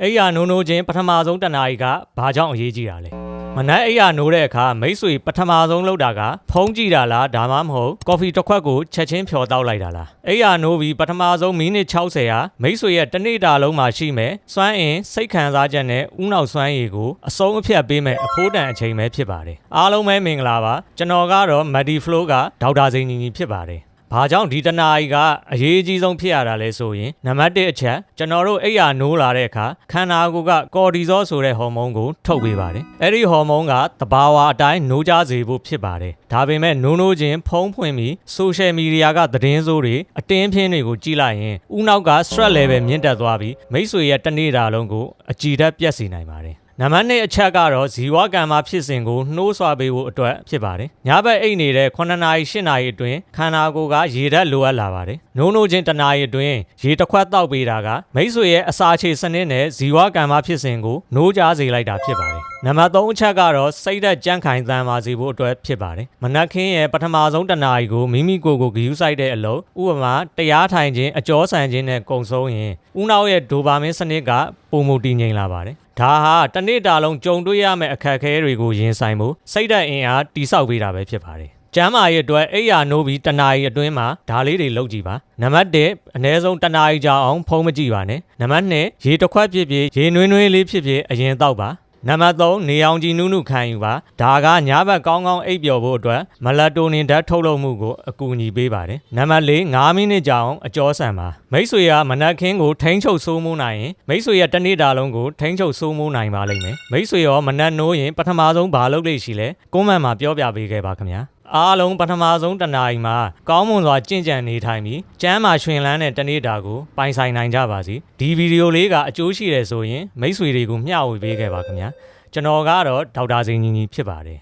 အဲ့ရနိုးနိုးချင်းပထမဆုံးတနာရီကဘာကြောင့်အရေးကြီးတာလဲမနက်အဲ့ရနိုးတဲ့အခါမိတ်ဆွေပထမဆုံးလုပ်တာကဖုံးကြည့်တာလားဒါမှမဟုတ်ကော်ဖီတစ်ခွက်ကိုချက်ချင်းဖြော်တောက်လိုက်တာလားအဲ့ရနိုးပြီးပထမဆုံးမိနစ်60ဟာမိတ်ဆွေရဲ့တစ်နေ့တာလုံးမှာရှိမယ်စွမ်းအင်စိတ်ခံစားချက်နဲ့ဥနောက်စွမ်းရည်ကိုအဆုံးအဖြတ်ပေးမယ်အဖိုးတန်အချိန်ပဲဖြစ်ပါတယ်အားလုံးပဲမင်္ဂလာပါကျွန်တော်ကတော့ Muddy Flow ကဒေါက်တာစိန်ညီညီဖြစ်ပါတယ်ဘာကြောင့်ဒီတနာရီကအရေးအကြီးဆုံးဖြစ်ရတာလဲဆိုရင်နံပါတ်1အချက်ကျွန်တော်တို့အိပ်ယာနိုးလာတဲ့အခါခန္ဓာကိုယ်ကကော်တီဇောဆိုတဲ့ဟော်မုန်းကိုထုတ်ပေးပါတယ်အဲ့ဒီဟော်မုန်းကတဘာဝအတိုင်းနိုးကြစေဖို့ဖြစ်ပါတယ်ဒါပေမဲ့နိုးချင်းဖုံးဖွင့်ပြီး social media ကသတင်းစိုးတွေအတင်းဖြင်းတွေကိုကြည့်လိုက်ရင်ဥနောက်က stress level မြင့်တက်သွားပြီးမိတ်ဆွေရဲ့တစ်နေ့တာလုံးကိုအကြည်ဓာတ်ပြတ်စေနိုင်ပါတယ်နံပါတ်2အချက်ကတော့ဇီဝကံမှာဖြစ်စဉ်ကိုနှိုးဆွပေးဖို့အတွက်ဖြစ်ပါတယ်။ညဘက်အိတ်နေတဲ့9နာရီ10နာရီအတွင်းခန္ဓာကိုယ်ကရေဓာတ်လိုအပ်လာပါတယ်။နိုးချင်းတနာရီအတွင်းရေတစ်ခွက်တောက်ပေးတာကမိတ်ဆွေရဲ့အစာချေစနစ်နဲ့ဇီဝကံမှာဖြစ်စဉ်ကိုနှိုးကြားစေလိုက်တာဖြစ်ပါတယ်။နံပါတ်3အချက်ကတော့စိတ်ဓာတ်ကြံ့ခိုင်သန်ပါစေဖို့အတွက်ဖြစ်ပါတယ်။မနက်ခင်းရဲ့ပထမဆုံးတနာရီကိုမိမိကိုယ်ကိုဂရုစိုက်တဲ့အလုပ်ဥပမာတရားထိုင်ခြင်းအကျော်ဆန်ခြင်းနဲ့ကုံဆုံးရင်ဥနောက်ရဲ့ဒိုပါမင်းစနစ်ကပုံမူတည်ငြိမ်လာပါတယ်။ဒါဟာတစ်နေ့တာလုံးကြုံတွေ့ရမယ့်အခက်အခဲတွေကိုရင်ဆိုင်ဖို့စိတ်ဓာတ်အင်အားတိဆောက်ပေးတာပဲဖြစ်ပါတယ်။ကျမ်းမာရေးအတွက်အိပ်ယာနိုးပြီးတနာရီအတွင်းမှာဒါလေးတွေလုပ်ကြည့်ပါ။နံပါတ်1အနည်းဆုံးတနာရီကြာအောင်ဖုံးမကြည့်ပါနဲ့။နံပါတ်2ရေတစ်ခွက်ဖြစ်ဖြစ်ရေနွေးလေးဖြစ်ဖြစ်အရင်တောက်ပါ။နံပါတ်3နေအောင်ကြည်နုနုခံယူပါဒါကညဘက်ကောင်းကောင်းအိပ်ပျော်ဖို့အတွက်မလက်တိုနင်ဓာတ်ထုတ်လုပ်မှုကိုအကူအညီပေးပါတယ်နံပါတ်4 5မိနစ်ကြာအောင်အကျော်ဆန်ပါမိတ်ဆွေကမနက်ခင်းကိုထိန်းချုပ်စိုးမိုးနိုင်ရင်မိတ်ဆွေရဲ့တစ်နေ့တာလုံးကိုထိန်းချုပ်စိုးမိုးနိုင်ပါလိမ့်မယ်မိတ်ဆွေရောမနက်နိုးရင်ပထမဆုံးဘာလုပ်လိမ့်ရှိလဲကွန်မန့်မှာပြောပြပေးခဲ့ပါခင်ဗျာအားလုံးပထမဆုံးတနာရီမှာကောင်းမွန်စွာကြင့်ကြံနေထိုင်ပြီးကျမ်းမာရွှင်လန်းတဲ့တနေ့တာကိုပိုင်ဆိုင်နိုင်ကြပါစေဒီဗီဒီယိုလေးကအကျိုးရှိတယ်ဆိုရင်မိတ်ဆွေတွေကိုမျှဝေပေးခဲ့ပါခင်ဗျာကျွန်တော်ကတော့ဒေါက်တာစိန်ညီညီဖြစ်ပါတယ်